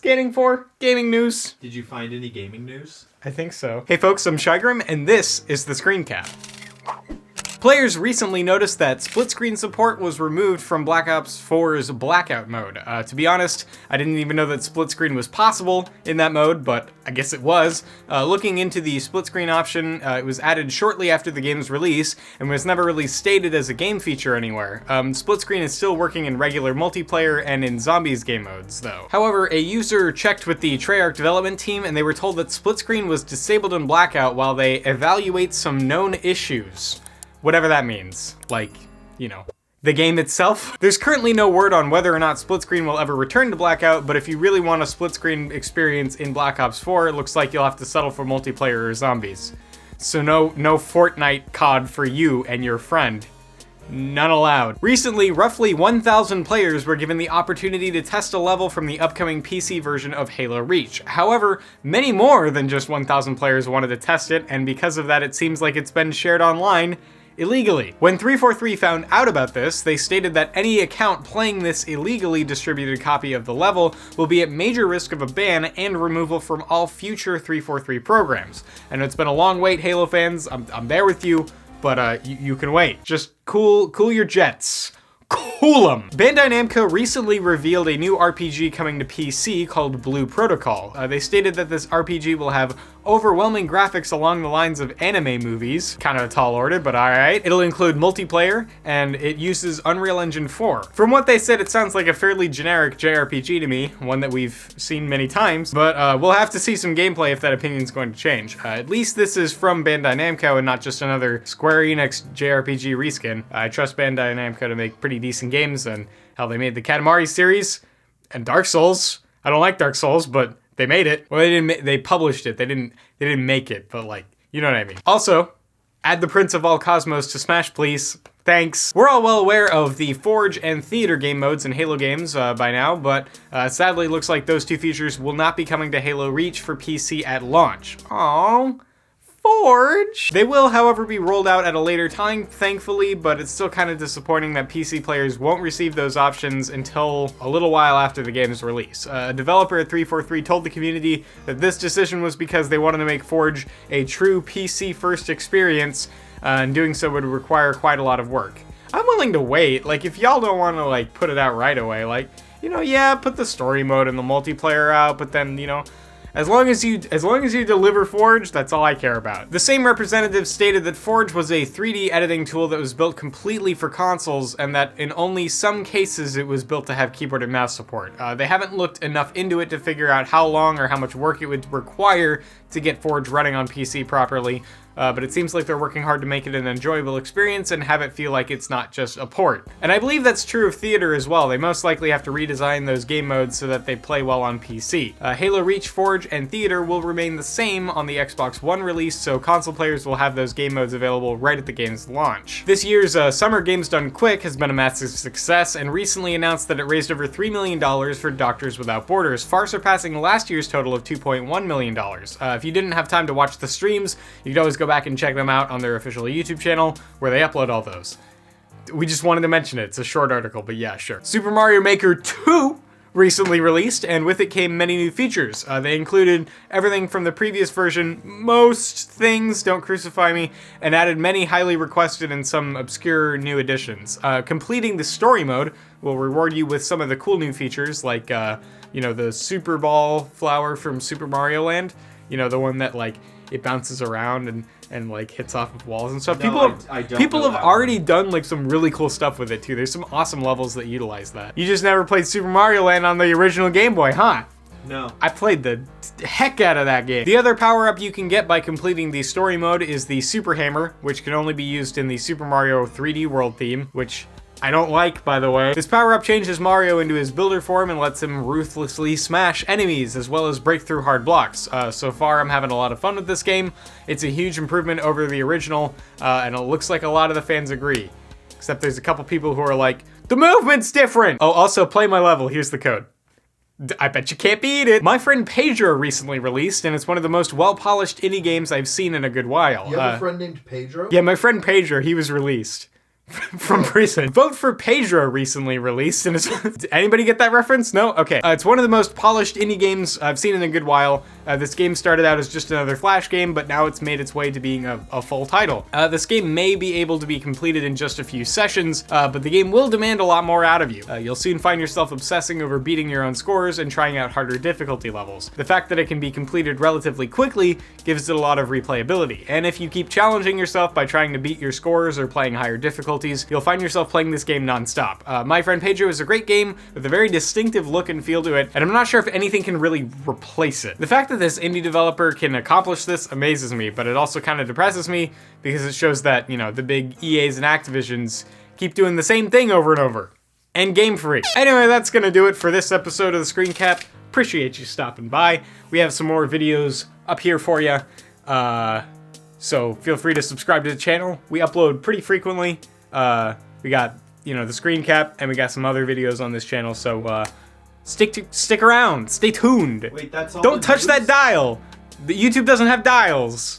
scanning for gaming news. Did you find any gaming news? I think so. Hey folks, I'm Shygrim, and this is the Screen Cap. Players recently noticed that split screen support was removed from Black Ops 4's Blackout mode. To be honest, I didn't even know that split screen was possible in that mode, but I guess it was. Looking into the split screen option, it was added shortly after the game's release and was never really stated as a game feature anywhere. Split screen is still working in regular multiplayer and in zombies game modes, though. However, a user checked with the Treyarch development team and they were told that split screen was disabled in Blackout while they evaluate some known issues. Whatever that means. Like, you know, the game itself. There's currently no word on whether or not split screen will ever return to Blackout, but if you really want a split screen experience in Black Ops 4, it looks like you'll have to settle for multiplayer or zombies. So no Fortnite COD for you and your friend. None allowed. Recently, roughly 1,000 players were given the opportunity to test a level from the upcoming PC version of Halo Reach. However, many more than just 1,000 players wanted to test it, and because of that, it seems like it's been shared online illegally. When 343 found out about this, they stated that any account playing this illegally distributed copy of the level will be at major risk of a ban and removal from all future 343 programs. And it's been a long wait, Halo fans. I'm there with you, but you can wait. Just cool your jets. Cool 'em! Bandai Namco recently revealed a new RPG coming to PC called Blue Protocol. They stated that this RPG will have overwhelming graphics along the lines of anime movies. Kind of a tall order, but alright. It'll include multiplayer, and it uses Unreal Engine 4. From what they said, it sounds like a fairly generic JRPG to me, one that we've seen many times, but we'll have to see some gameplay if that opinion's going to change. At least this is from Bandai Namco and not just another Square Enix JRPG reskin. I trust Bandai Namco to make pretty decent games, and how they made the Katamari series and Dark Souls. I don't like Dark Souls, but they made it. Well, they published it. They didn't make it, but like, you know what I mean. Also, add the Prince of All Cosmos to Smash, please. Thanks. We're all well aware of the Forge and Theater game modes in Halo games by now, but sadly looks like those two features will not be coming to Halo Reach for PC at launch. Aww. Forge. They will, however, be rolled out at a later time, thankfully, but it's still kind of disappointing that PC players won't receive those options until a little while after the game's release. A developer at 343 told the community that this decision was because they wanted to make Forge a true PC-first experience, and doing so would require quite a lot of work. I'm willing to wait. Like, if y'all don't want to, like, put it out right away, like, you know, yeah, put the story mode and the multiplayer out, but then, you know, As long as you deliver Forge, that's all I care about. The same representative stated that Forge was a 3D editing tool that was built completely for consoles, and that in only some cases it was built to have keyboard and mouse support. They haven't looked enough into it to figure out how long or how much work it would require to get Forge running on PC properly, but it seems like they're working hard to make it an enjoyable experience and have it feel like it's not just a port. And I believe that's true of Theater as well. They most likely have to redesign those game modes so that they play well on PC. Halo Reach, Forge, and Theater will remain the same on the Xbox One release, so console players will have those game modes available right at the game's launch. This year's Summer Games Done Quick has been a massive success, and recently announced that it raised over $3 million for Doctors Without Borders, far surpassing last year's total of $2.1 million. If you didn't have time to watch the streams, you could always go back and check them out on their official YouTube channel, where they upload all those. We just wanted to mention it. It's a short article, but yeah, sure. Super Mario Maker 2 recently released, and with it came many new features. They included everything from the previous version, most things, don't crucify me, and added many highly requested and some obscure new additions. Completing the story mode will reward you with some of the cool new features, like, you know, the Super Ball flower from Super Mario Land. You know, the one that, like, it bounces around and like hits off of walls and stuff. No, People have already done like some really cool stuff with it too. There's some awesome levels that utilize that. You just never played Super Mario Land on the original Game Boy, huh? No. I played the heck out of that game. The other power-up you can get by completing the story mode is the Super Hammer, which can only be used in the Super Mario 3D World theme, which I don't like, by the way. This power-up changes Mario into his builder form and lets him ruthlessly smash enemies, as well as break through hard blocks. So far, I'm having a lot of fun with this game. It's a huge improvement over the original, and it looks like a lot of the fans agree. Except there's a couple people who are like, the movement's different! Oh, also, play my level. Here's the code. I bet you can't beat it. My Friend Pedro recently released, and it's one of the most well-polished indie games I've seen in a good while. You have a friend named Pedro? Yeah, My Friend Pedro, he was released. from prison. Vote for Pedro recently released, and did anybody get that reference? No? Okay. It's one of the most polished indie games I've seen in a good while. This game started out as just another Flash game, but now it's made its way to being a full title. This game may be able to be completed in just a few sessions, but the game will demand a lot more out of you. You'll soon find yourself obsessing over beating your own scores and trying out harder difficulty levels. The fact that it can be completed relatively quickly gives it a lot of replayability, and if you keep challenging yourself by trying to beat your scores or playing higher difficulties, you'll find yourself playing this game non-stop. My Friend Pedro is a great game with a very distinctive look and feel to it, and I'm not sure if anything can really replace it. The fact that this indie developer can accomplish this amazes me, but it also kind of depresses me because it shows that, you know, the big EAs and Activisions keep doing the same thing over and over. And Game Freak. Anyway, that's gonna do it for this episode of the Screen Cap. Appreciate you stopping by. We have some more videos up here for you, so feel free to subscribe to the channel. We upload pretty frequently. We got, you know, the Screen Cap, and we got some other videos on this channel, so stick around, stay tuned. Wait, that's all. Don't touch that dial. The YouTube doesn't have dials.